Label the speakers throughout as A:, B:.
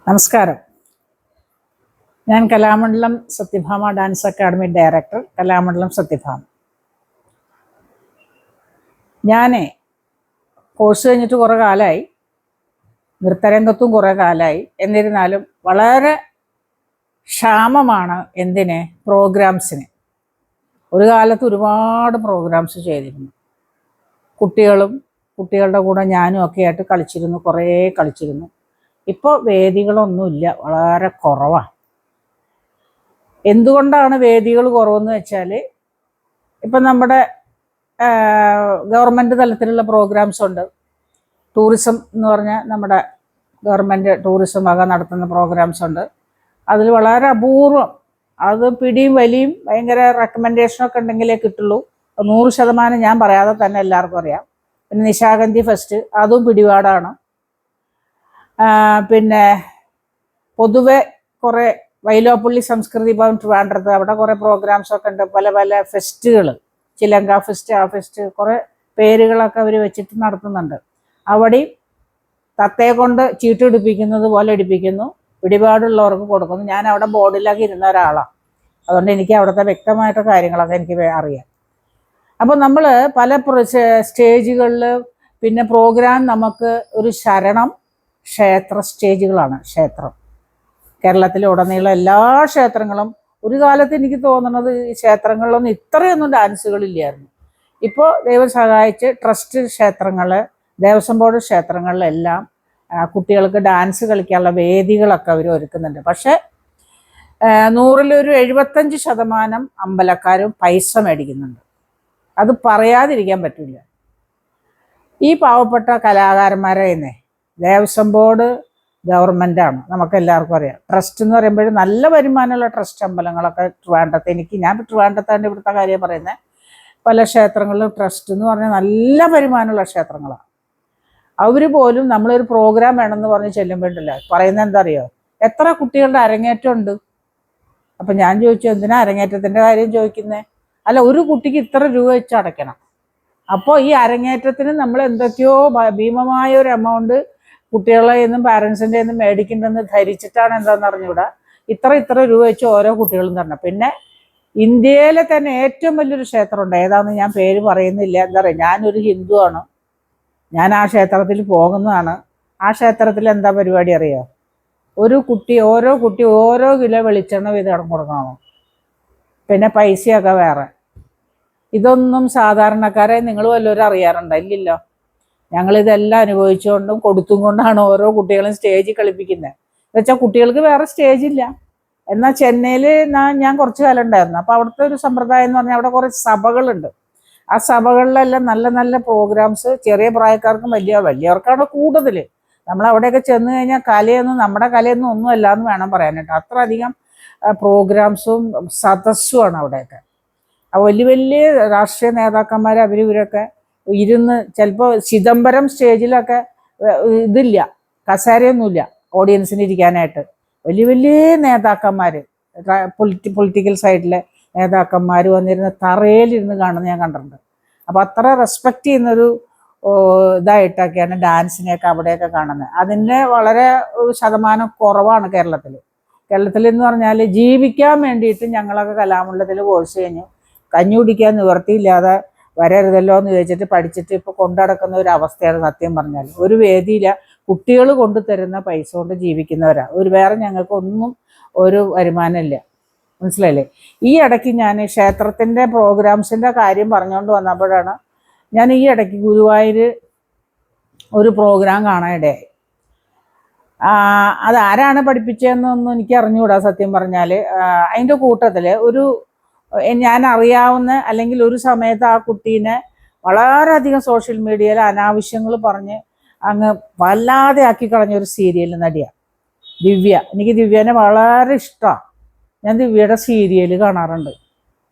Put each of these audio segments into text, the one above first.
A: നമസ്കാരം. ഞാൻ Kalamandalam Sathyabhama dance academy director, Kalamandalam Sathyabhama. ഞാൻ കോഴ്സ് കഴിഞ്ഞിട്ട് കുറേ കാലമായി, നൃത്തരംഗത്തും കുറേ കാലമായി. എന്നിരുന്നാലും വളരെ ക്ഷാമമാണ് എന്തിന്, പ്രോഗ്രാംസിന്. ഒരു കാലത്ത് ഒരുപാട് പ്രോഗ്രാംസ് ചെയ്തിരുന്നു. കുട്ടികളുടെ കൂടെ ഞാനും ഒക്കെ ആയിട്ട് കുറേ കളിച്ചിരുന്നു. ഇപ്പോൾ വേദികളൊന്നുമില്ല, വളരെ കുറവാണ്. എന്തുകൊണ്ടാണ് വേദികൾ കുറവെന്ന് വെച്ചാൽ, ഇപ്പം നമ്മുടെ ഗവൺമെൻറ് തലത്തിലുള്ള പ്രോഗ്രാംസ് ഉണ്ട്. ടൂറിസം എന്ന് പറഞ്ഞാൽ നമ്മുടെ ഗവൺമെൻറ് ടൂറിസം വക നടത്തുന്ന പ്രോഗ്രാംസ് ഉണ്ട്. അതിൽ വളരെ അപൂർവം, അത് പിടിയും വലിയും ഭയങ്കര റെക്കമെൻഡേഷനൊക്കെ ഉണ്ടെങ്കിലേ കിട്ടുള്ളൂ. 100% ഞാൻ പറയാതെ തന്നെ എല്ലാവർക്കും അറിയാം. പിന്നെ നിശാഗന്ധി ഫെസ്റ്റ്, അതും പിടിപാടാണ്. പിന്നെ പൊതുവെ കുറേ വൈലോപ്പള്ളി സംസ്കൃതി ഭവൻ ട്രിവാൻഡ്രത്ത്, അവിടെ കുറേ പ്രോഗ്രാംസൊക്കെ ഉണ്ട്. പല പല ഫെസ്റ്റുകൾ, ചിലങ്ക ഫെസ്റ്റ്, ആ ഫെസ്റ്റ്, കുറേ പേരുകളൊക്കെ അവർ വെച്ചിട്ട് നടത്തുന്നുണ്ട്. അവിടെയും തത്തയെ കൊണ്ട് ചീട്ട് ഇടിപ്പിക്കുന്നത് പോലെ ഇടിപ്പിക്കുന്നു, പിടിപാടുള്ളവർക്ക് കൊടുക്കുന്നു. ഞാൻ അവിടെ ബോർഡിലൊക്കെ ഇരുന്ന ഒരാളാണ്, അതുകൊണ്ട് എനിക്ക് അവിടുത്തെ വ്യക്തമായിട്ട് കാര്യങ്ങളൊക്കെ എനിക്ക് അറിയാം. അപ്പോൾ നമ്മൾ പല സ്റ്റേജുകളിൽ, പിന്നെ പ്രോഗ്രാം നമുക്ക് ഒരു ശരണം ക്ഷേത്ര സ്റ്റേജുകളാണ്. ക്ഷേത്രം കേരളത്തിലുടനീളം എല്ലാ ക്ഷേത്രങ്ങളും, ഒരു കാലത്ത് എനിക്ക് തോന്നുന്നത് ഈ ക്ഷേത്രങ്ങളിലൊന്നും ഇത്രയൊന്നും ഡാൻസുകളില്ലായിരുന്നു. ഇപ്പോൾ ദൈവം സഹായിച്ച് ട്രസ്റ്റ് ക്ഷേത്രങ്ങൾ, ദേവസ്വം ബോർഡ് ക്ഷേത്രങ്ങളിലെല്ലാം കുട്ടികൾക്ക് ഡാൻസ് കളിക്കാനുള്ള വേദികളൊക്കെ അവർ ഒരുക്കുന്നുണ്ട്. പക്ഷേ 100-ൽ 75% അമ്പലക്കാരും പൈസ മേടിക്കുന്നുണ്ട്. അത് പറയാതിരിക്കാൻ പറ്റില്ല. ഈ പാവപ്പെട്ട കലാകാരന്മാരെ തന്നെ ദേവസ്വം ബോർഡ് ഗവൺമെൻറ്റാണ്, നമുക്കെല്ലാവർക്കും അറിയാം. ട്രസ്റ്റ് എന്ന് പറയുമ്പോൾ നല്ല വരുമാനമുള്ള ട്രസ്റ്റ് അമ്പലങ്ങളൊക്കെ ട്രിവാൻഡ്രത്ത്, ഞാൻ ട്രിവാൻഡ്രത്താണ്ട് ഇവിടുത്തെ കാര്യം പറയുന്നത്. പല ക്ഷേത്രങ്ങളിലും ട്രസ്റ്റ് എന്ന് പറഞ്ഞാൽ നല്ല വരുമാനമുള്ള ക്ഷേത്രങ്ങളാണ്. അവർ പോലും നമ്മളൊരു പ്രോഗ്രാം വേണമെന്ന് പറഞ്ഞ് ചെല്ലുമ്പോഴല്ല പറയുന്നത് എന്താ അറിയോ, എത്ര കുട്ടികളുടെ അരങ്ങേറ്റം ഉണ്ട്. അപ്പം ഞാൻ ചോദിച്ചു, എന്തിനാ അരങ്ങേറ്റത്തിൻ്റെ കാര്യം ചോദിക്കുന്നത്? അല്ല, ഒരു കുട്ടിക്ക് ഇത്ര രൂപ വെച്ച് അടയ്ക്കണം. അപ്പോൾ ഈ അരങ്ങേറ്റത്തിന് നമ്മൾ എന്തൊക്കെയോ ഭീമമായ ഒരു എമൗണ്ട് കുട്ടികളെ നിന്നും പാരൻസിൻ്റെ നിന്നും മേടിക്കുന്നുണ്ടെന്ന് ധരിച്ചിട്ടാണ് എന്താണെന്ന് അറിഞ്ഞൂടാ ഇത്ര രൂപ വെച്ച് ഓരോ കുട്ടികളും തരണം. പിന്നെ ഇന്ത്യയിലെ തന്നെ ഏറ്റവും വലിയൊരു ക്ഷേത്രമുണ്ട്, ഏതാണെന്ന് ഞാൻ പേര് പറയുന്നില്ല. എന്താ പറയുക, ഞാനൊരു ഹിന്ദുവാണ്, ഞാൻ ആ ക്ഷേത്രത്തിൽ പോകുന്നതാണ്. ആ ക്ഷേത്രത്തിൽ എന്താ പരിപാടി അറിയോ, ഓരോ കുട്ടി ഓരോ കിലോ വെളിച്ചെണ്ണ വീതം കൊടുക്കണം. പിന്നെ പൈസയൊക്കെ വേറെ. ഇതൊന്നും സാധാരണക്കാരെ നിങ്ങൾ വല്ലവരും അറിയാറുണ്ടോ? ഇല്ലല്ലോ. ഞങ്ങളിതെല്ലാം അനുഭവിച്ചുകൊണ്ടും കൊടുത്തും കൊണ്ടാണ് ഓരോ കുട്ടികളും സ്റ്റേജിൽ കളിപ്പിക്കുന്നത്. എന്നുവെച്ചാൽ കുട്ടികൾക്ക് വേറെ സ്റ്റേജില്ല. എന്നാൽ ചെന്നൈയിൽ ഞാൻ കുറച്ച് കാലം ഉണ്ടായിരുന്നു. അപ്പോൾ അവിടുത്തെ ഒരു സമ്പ്രദായം എന്ന് പറഞ്ഞാൽ അവിടെ കുറേ സഭകളുണ്ട്. ആ സഭകളിലെല്ലാം നല്ല നല്ല പ്രോഗ്രാംസ്, ചെറിയ പ്രായക്കാർക്കും വലിയവർക്കാണ് കൂടുതൽ. നമ്മളവിടെയൊക്കെ ചെന്ന് കഴിഞ്ഞാൽ നമ്മുടെ കലയൊന്നും ഒന്നുമല്ല എന്ന് വേണം പറയാനായിട്ട്. അത്ര അധികം പ്രോഗ്രാംസും സദസ്സുമാണ് അവിടെയൊക്കെ. വലിയ വലിയ രാഷ്ട്രീയ നേതാക്കന്മാർ ഇവരൊക്കെ ഇരുന്ന്, ചിലപ്പോൾ ചിദംബരം സ്റ്റേജിലൊക്കെ ഇതില്ല, കസേരയൊന്നുമില്ല ഓഡിയൻസിന് ഇരിക്കാനായിട്ട്. വലിയ വലിയ നേതാക്കന്മാർ, പൊളിറ്റിക്കൽ സൈഡിലെ നേതാക്കന്മാർ വന്നിരുന്ന് തറയിലിരുന്ന് കാണുന്നത് ഞാൻ കണ്ടിട്ടുണ്ട്. അപ്പോൾ അത്ര റെസ്പെക്റ്റ് ചെയ്യുന്നൊരു ഇതായിട്ടൊക്കെയാണ് ഡാൻസിനെയൊക്കെ അവിടെയൊക്കെ കാണുന്നത്. അതിൻ്റെ വളരെ ശതമാനം കുറവാണ് കേരളത്തിൽ എന്ന് പറഞ്ഞാൽ. ജീവിക്കാൻ വേണ്ടിയിട്ട് ഞങ്ങളൊക്കെ കലാമണ്ഡലത്തിൽ കോഴ്സ് കഴിഞ്ഞു, കഞ്ഞി കുടിക്കാൻ നിവർത്തിയില്ലാതെ വരരുതല്ലോ എന്ന് ചോദിച്ചിട്ട് പഠിച്ചിട്ട് ഇപ്പോൾ കൊണ്ടുനടക്കുന്ന ഒരു അവസ്ഥയാണ് സത്യം പറഞ്ഞാൽ. ഒരു വേദിയില കുട്ടികൾ കൊണ്ടുതരുന്ന പൈസ കൊണ്ട് ജീവിക്കുന്നവരാണ്. വേറെ ഞങ്ങൾക്കൊന്നും ഒരു വരുമാനമില്ല, മനസ്സിലായില്ലേ? ഈ ഇടയ്ക്ക് ഞാൻ ക്ഷേത്രത്തിൻ്റെ പ്രോഗ്രാംസിൻ്റെ കാര്യം പറഞ്ഞുകൊണ്ട് വന്നപ്പോഴാണ് ഞാൻ ഈ ഇടയ്ക്ക് ഗുരുവായൂർ ഒരു പ്രോഗ്രാം കാണാനിടയായി. അതാരാണ് പഠിപ്പിച്ചതെന്നൊന്നും എനിക്ക് അറിഞ്ഞുകൂടാ സത്യം പറഞ്ഞാൽ. അതിൻ്റെ കൂട്ടത്തിൽ ഞാൻ അറിയാവുന്ന, അല്ലെങ്കിൽ ഒരു സമയത്ത് ആ കുട്ടീനെ വളരെയധികം സോഷ്യൽ മീഡിയയിൽ അനാവശ്യങ്ങൾ പറഞ്ഞ് അങ്ങ് വല്ലാതെ ആക്കി കളഞ്ഞൊരു സീരിയൽ നടിയാണ് ദിവ്യ. എനിക്ക് ദിവ്യനെ വളരെ ഇഷ്ടമാണ്. ഞാൻ ദിവ്യയുടെ സീരിയൽ കാണാറുണ്ട്.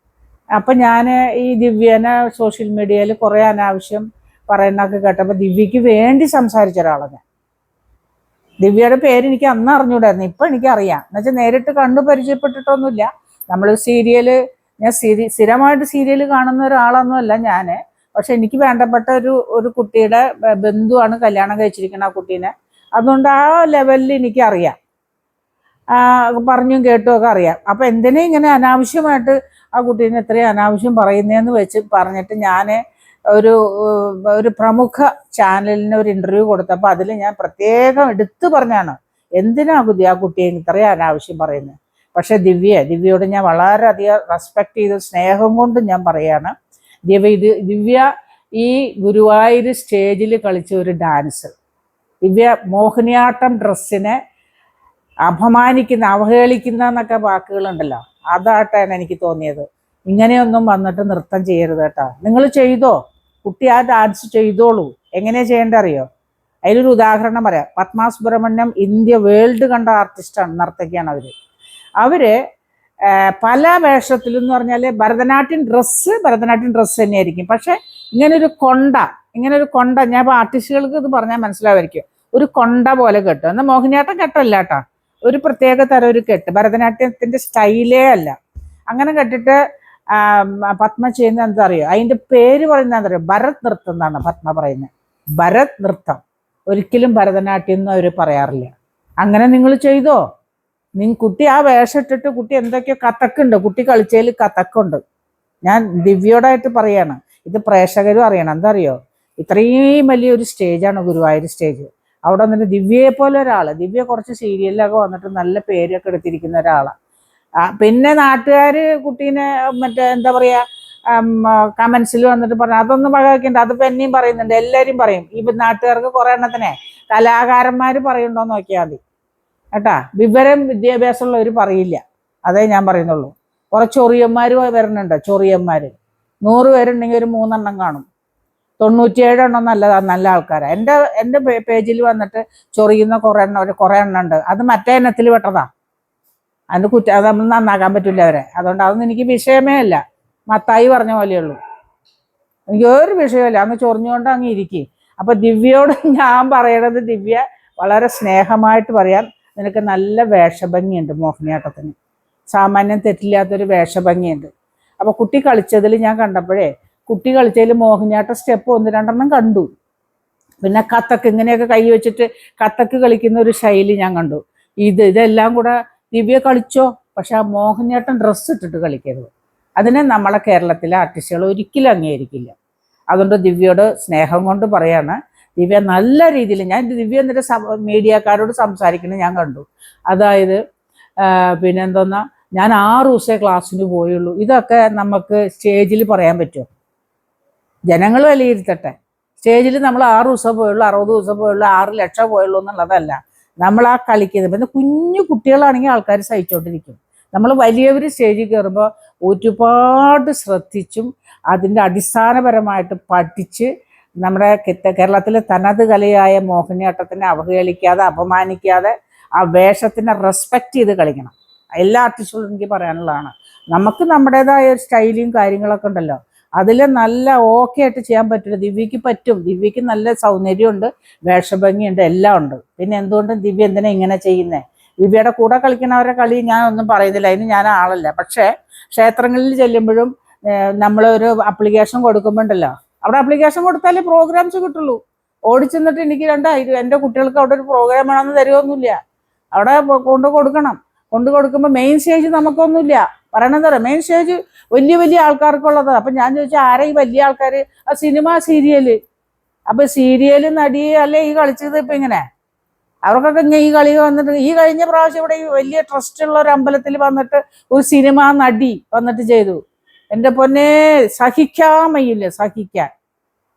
A: അപ്പം ഞാൻ ഈ ദിവ്യനെ സോഷ്യൽ മീഡിയയിൽ കുറേ അനാവശ്യം പറയുന്നതൊക്കെ കേട്ടപ്പോൾ ദിവ്യക്ക് വേണ്ടി സംസാരിച്ച ഒരാളാണ് ഞാൻ. ദിവ്യയുടെ പേര് എനിക്ക് അന്ന് അറിഞ്ഞൂടായിരുന്നു, ഇപ്പം എനിക്കറിയാം. എന്നുവെച്ചാൽ നേരിട്ട് കണ്ടു പരിചയപ്പെട്ടിട്ടൊന്നുമില്ല. നമ്മൾ ഞാൻ സ്ഥിരമായിട്ട് സീരിയൽ കാണുന്ന ഒരാളൊന്നുമല്ല ഞാൻ. പക്ഷെ എനിക്ക് വേണ്ടപ്പെട്ട ഒരു കുട്ടിയുടെ ബന്ധുവാണ് കല്യാണം കഴിച്ചിരിക്കുന്ന ആ കുട്ടീനെ. അതുകൊണ്ട് ആ ലെവലിൽ എനിക്കറിയാം. പറഞ്ഞും കേട്ടും ഒക്കെ അറിയാം. അപ്പം എന്തിനാ ഇങ്ങനെ അനാവശ്യമായിട്ട് ആ കുട്ടീനെ ഇത്രയും അനാവശ്യം പറയുന്നതെന്ന് വെച്ച് പറഞ്ഞിട്ട് ഞാൻ ഒരു ഒരു പ്രമുഖ ചാനലിന് ഒരു ഇൻ്റർവ്യൂ കൊടുത്തപ്പോൾ അതിൽ ഞാൻ പ്രത്യേകം എടുത്തു പറഞ്ഞാണ് എന്തിനാ ആ കുട്ടിയെ ഇത്രയും അനാവശ്യം പറയുന്നത്. പക്ഷെ ദിവ്യയോട് ഞാൻ വളരെയധികം റെസ്പെക്ട് ചെയ്ത് സ്നേഹം കൊണ്ട് ഞാൻ പറയാണ്, ദിവ്യ ഈ ഗുരുവായൂർ സ്റ്റേജിൽ കളിച്ച ഒരു ഡാൻസ്, ദിവ്യ മോഹിനിയാട്ടം ഡ്രസ്സിനെ അപമാനിക്കുന്ന അവഹേളിക്കുന്ന എന്നൊക്കെ വാക്കുകളുണ്ടല്ലോ, അതായിട്ടാണ് എനിക്ക് തോന്നിയത്. ഇങ്ങനെയൊന്നും വന്നിട്ട് നൃത്തം ചെയ്യരുത് കേട്ടോ. നിങ്ങൾ ചെയ്തോ, കുട്ടി ആ ഡാൻസ് ചെയ്തോളൂ. എങ്ങനെയാ ചെയ്യേണ്ട അറിയോ? അതിലൊരു ഉദാഹരണം പറയാം. പത്മാ സുബ്രഹ്മണ്യം ഇന്ത്യ വേൾഡ് കണ്ട ആർട്ടിസ്റ്റാണ്, നർത്തകിയാണ് അവര് പല വേഷത്തിലും എന്ന് പറഞ്ഞാൽ ഭരതനാട്യം ഡ്രസ്സ് തന്നെയായിരിക്കും. പക്ഷെ ഇങ്ങനൊരു കൊണ്ട ഞാൻ ഇപ്പോൾ ആർട്ടിസ്റ്റുകൾക്ക് ഇത് പറഞ്ഞാൽ മനസ്സിലാവായിരിക്കും. ഒരു കൊണ്ട പോലെ കെട്ടും. എന്നാൽ മോഹിനിയാട്ടം കെട്ടല്ല കേട്ടോ, ഒരു പ്രത്യേക തരം ഒരു കെട്ട്, ഭരതനാട്യത്തിന്റെ സ്റ്റൈലേ അല്ല. അങ്ങനെ കെട്ടിട്ട് പത്മ ചെയ്യുന്നത് എന്താ അറിയോ? അതിന്റെ പേര് പറയുന്നത് എന്താ അറിയോ? ഭരത് നൃത്തം എന്നാണ് പത്മ പറയുന്നത്. ഭരത് നൃത്തം, ഒരിക്കലും ഭരതനാട്യം എന്ന് അവർ പറയാറില്ല. അങ്ങനെ നിങ്ങൾ ചെയ്തോ? കുട്ടി ആ വേഷം ഇട്ടിട്ട് കുട്ടി എന്തൊക്കെയോ കഥക്കുണ്ട്, കുട്ടി കളിച്ചതിൽ കഥക്കുണ്ട്. ഞാൻ ദിവ്യോടായിട്ട് പറയാണ്, ഇത് പ്രേക്ഷകരും അറിയണം. എന്താ അറിയോ? ഇത്രയും വലിയൊരു സ്റ്റേജാണ് ഗുരുവായൂർ സ്റ്റേജ്. അവിടെ വന്നിട്ട് ദിവ്യയെ പോലെ ഒരാള്, ദിവ്യ കുറച്ച് സീരിയലിലൊക്കെ വന്നിട്ട് നല്ല പേരൊക്കെ എടുത്തിരിക്കുന്ന ഒരാളാണ്. പിന്നെ നാട്ടുകാർ കുട്ടീനെ മറ്റേ എന്താ പറയാ കമന്റ്സിൽ വന്നിട്ട് പറഞ്ഞു അതൊന്നും വകവയ്ക്കണ്ട, അതിപ്പോ എന്നെയും പറയുന്നുണ്ട്, എല്ലാവരും പറയും. ഈ നാട്ടുകാർക്ക് കുറെ എണ്ണത്തിനെ കലാകാരന്മാർ പറയുന്നുണ്ടോന്ന് നോക്കിയാൽ മതി കേട്ടാ. വിവരം വിദ്യാഭ്യാസമുള്ളവർ പറയില്ല, അതേ ഞാൻ പറയുന്നുള്ളൂ. കുറെ ചൊറിയന്മാർ വരുന്നുണ്ട്, ചൊറിയന്മാർ 100 പേരുണ്ടെങ്കിൽ ഒരു 3 എണ്ണം കാണും. 97 എണ്ണം നല്ല ആൾക്കാരാണ്. എൻ്റെ പേജിൽ വന്നിട്ട് ചൊറിയുന്ന കുറെ എണ്ണം ഉണ്ട്. അത് മറ്റേ എണ്ണത്തിൽ പെട്ടതാ. അത് നമ്മൾ നന്നാക്കാൻ പറ്റില്ല അവരെ. അതുകൊണ്ട് അതൊന്നും എനിക്ക് വിഷയമേ അല്ല. മത്തായി പറഞ്ഞ പോലെയുള്ളൂ, എനിക്ക് ഒരു വിഷയമല്ല. അങ്ങ് ചൊറിഞ്ഞുകൊണ്ട് അങ്ങ് ഇരിക്കും. അപ്പൊ ദിവ്യയോട് ഞാൻ പറയണത്, ദിവ്യ വളരെ സ്നേഹമായിട്ട് പറയാൻ, നിനക്ക് നല്ല വേഷഭംഗിയുണ്ട് മോഹിനിയാട്ടത്തിന്, സാമാന്യം തെറ്റില്ലാത്തൊരു വേഷഭംഗിയുണ്ട്. അപ്പൊ കുട്ടി കളിച്ചതിൽ ഞാൻ കണ്ടപ്പോഴേ, കുട്ടി കളിച്ചതിൽ മോഹിനിയാട്ട സ്റ്റെപ്പ് 1-2 കണ്ടു. പിന്നെ കഥക്ക് ഇങ്ങനെയൊക്കെ കൈ വെച്ചിട്ട് കഥക്ക് കളിക്കുന്ന ഒരു ശൈലി ഞാൻ കണ്ടു. ഇതെല്ലാം കൂടെ ദിവ്യ കളിച്ചോ, പക്ഷെ ആ മോഹിനിയാട്ടം ഡ്രസ്സ് ഇട്ടിട്ട് കളിക്കരുത്. അതിനെ നമ്മളെ കേരളത്തിലെ ആർട്ടിസ്റ്റുകൾ ഒരിക്കലും അംഗീകരിക്കില്ല. അതുകൊണ്ട് ദിവ്യയോട് സ്നേഹം കൊണ്ട് പറയാണ്, ദിവ്യ നല്ല രീതിയിൽ, ഞാൻ ദിവ്യ എന്നിട്ട് മീഡിയക്കാരോട് സംസാരിക്കുന്നത് ഞാൻ കണ്ടു. അതായത് പിന്നെ എന്തോന്നാ, ഞാൻ 6 ദിവസമേ ക്ലാസ്സിന് പോയുള്ളൂ. ഇതൊക്കെ നമുക്ക് സ്റ്റേജിൽ പറയാൻ പറ്റുമോ? ജനങ്ങൾ വിലയിരുത്തട്ടെ. സ്റ്റേജിൽ നമ്മൾ 6 ദിവസം പോയുള്ളൂ, 60 ദിവസം പോയുള്ളൂ, 6 ലക്ഷം പോയുള്ളൂ എന്നുള്ളതല്ല നമ്മൾ ആ കളിക്കുന്നത്. പിന്നെ കുഞ്ഞു കുട്ടികളാണെങ്കിൽ ആൾക്കാർ സഹിച്ചോണ്ടിരിക്കും. നമ്മൾ വലിയവർ സ്റ്റേജിൽ കയറുമ്പോൾ ഒരുപാട് ശ്രദ്ധിച്ചും അതിൻ്റെ അടിസ്ഥാനപരമായിട്ട് പഠിച്ച് നമ്മുടെ കേരളത്തിലെ തനത് കലയായ മോഹിനിയാട്ടത്തിനെ അവഹേളിക്കാതെ അപമാനിക്കാതെ ആ വേഷത്തിനെ റെസ്പെക്റ്റ് ചെയ്ത് കളിക്കണം. എല്ലാ ആർട്ടിസ്റ്റുകളും എനിക്ക് പറയാനുള്ളതാണ്. നമുക്ക് നമ്മുടേതായ ഒരു സ്റ്റൈലും കാര്യങ്ങളൊക്കെ ഉണ്ടല്ലോ, അതിൽ നല്ല ഓക്കെ ആയിട്ട് ചെയ്യാൻ പറ്റില്ല. ദിവ്യക്ക് പറ്റും. ദിവ്യക്ക് നല്ല സൗന്ദര്യമുണ്ട്, വേഷഭംഗിയുണ്ട്, എല്ലാം ഉണ്ട്. പിന്നെ എന്തുകൊണ്ട് ദിവ്യ എന്തിനാ ഇങ്ങനെ ചെയ്യുന്നത്? ദിവ്യയുടെ കൂടെ കളിക്കുന്നവരെ കളി ഞാൻ ഒന്നും പറയുന്നില്ല, അതിന് ഞാൻ ആളല്ല. പക്ഷേ ക്ഷേത്രങ്ങളിൽ ചെല്ലുമ്പോഴും നമ്മളൊരു അപ്ലിക്കേഷൻ കൊടുക്കുമ്പോണ്ടല്ലോ, അവിടെ അപ്ലിക്കേഷൻ കൊടുത്താലേ പ്രോഗ്രാംസ് കിട്ടുള്ളൂ. ഓടിച്ചെന്നിട്ട് എനിക്ക് 2000 എൻ്റെ കുട്ടികൾക്ക് അവിടെ ഒരു പ്രോഗ്രാം വേണമെന്ന് തരുമൊന്നുമില്ല. അവിടെ കൊണ്ട് കൊടുക്കുമ്പോൾ മെയിൻ സ്റ്റേജ് നമുക്കൊന്നുമില്ല. പറയണെന്താ പറയുക, മെയിൻ സ്റ്റേജ് വലിയ വലിയ ആൾക്കാർക്കുള്ളത്. അപ്പം ഞാൻ ചോദിച്ചാൽ ആരാ ഈ വലിയ ആൾക്കാർ? ആ സിനിമ സീരിയല്. അപ്പം സീരിയല് നടി അല്ലേ ഈ കളിച്ചത്? ഇപ്പം ഇങ്ങനെ അവർക്കൊക്കെ ഈ കളി വന്നിട്ട്, ഈ കഴിഞ്ഞ പ്രാവശ്യം ഇവിടെ ഈ വലിയ ട്രസ്റ്റ് ഉള്ള ഒരു അമ്പലത്തിൽ വന്നിട്ട് ഒരു സിനിമ നടി വന്നിട്ട് ചെയ്തു. എൻ്റെ പൊന്നെ, സഹിക്കാൻ വയ്യില്ല, സഹിക്കാൻ.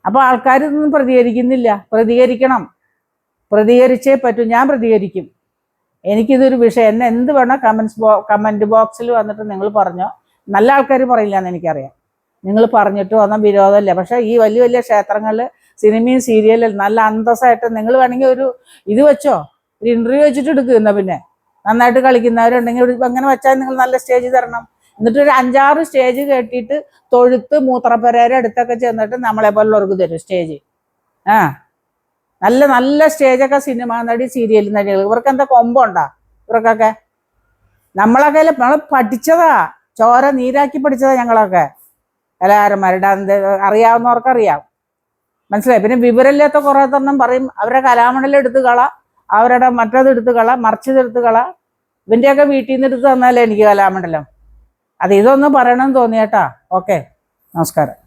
A: അപ്പൊ ആൾക്കാർ ഇതൊന്നും പ്രതികരിക്കുന്നില്ല. പ്രതികരിക്കണം, പ്രതികരിച്ചേ പറ്റൂ. ഞാൻ പ്രതികരിക്കും. എനിക്കിതൊരു വിഷയം, എന്നെ എന്ത് വേണം കമന്റ് ബോക്സിൽ വന്നിട്ട് നിങ്ങൾ പറഞ്ഞോ. നല്ല ആൾക്കാർ പറയില്ല എന്ന് എനിക്കറിയാം. നിങ്ങൾ പറഞ്ഞിട്ട് ഒന്നും വിരോധമില്ല. പക്ഷെ ഈ വലിയ വലിയ ക്ഷേത്രങ്ങളിൽ സിനിമയും സീരിയലും നല്ല അന്തസ്സായിട്ട് നിങ്ങൾ വേണമെങ്കിൽ ഒരു ഇത് വെച്ചോ, ഒരു ഇന്റർവ്യൂ വെച്ചിട്ട് എടുക്കുന്ന. പിന്നെ നന്നായിട്ട് കളിക്കുന്നവരുണ്ടെങ്കിൽ അങ്ങനെ വെച്ചാൽ നിങ്ങൾ നല്ല സ്റ്റേജ് തരണം. എന്നിട്ട് ഒരു 5-6 സ്റ്റേജ് കെട്ടിയിട്ട് തൊഴുത്ത് മൂത്രപ്പുരയുടെ അടുത്തൊക്കെ ചെന്നിട്ട് നമ്മളെ പോലുള്ളവർക്ക് തരും സ്റ്റേജ്. നല്ല നല്ല സ്റ്റേജൊക്കെ സിനിമ നടി സീരിയൽ നടികൾ, ഇവർക്ക് എന്താ കൊമ്പുണ്ടാ ഇവർക്കൊക്കെ? നമ്മളൊക്കെ നമ്മൾ പഠിച്ചതാ, ചോര നീരാക്കി പഠിച്ചതാ ഞങ്ങളൊക്കെ കലാകാരന്മാരുടെ. അറിയാവുന്നവർക്കറിയാം, മനസ്സിലായി. പിന്നെ വിവരമില്ലാത്ത കുറേ പറയും അവരുടെ കലാമണ്ഡലം എടുത്ത് കള, അവരുടെ മറ്റത് എടുത്ത് കള, മറിച്ചത് എടുത്ത് കള. ഇവൻ്റെയൊക്കെ വീട്ടിൽ നിന്ന് എടുത്ത് തന്നാലേ എനിക്ക് കലാമണ്ഡലം. അത് ഇതൊന്ന് പറയണമെന്ന് തോന്നിയേട്ടാ. ഓക്കെ, നമസ്കാരം.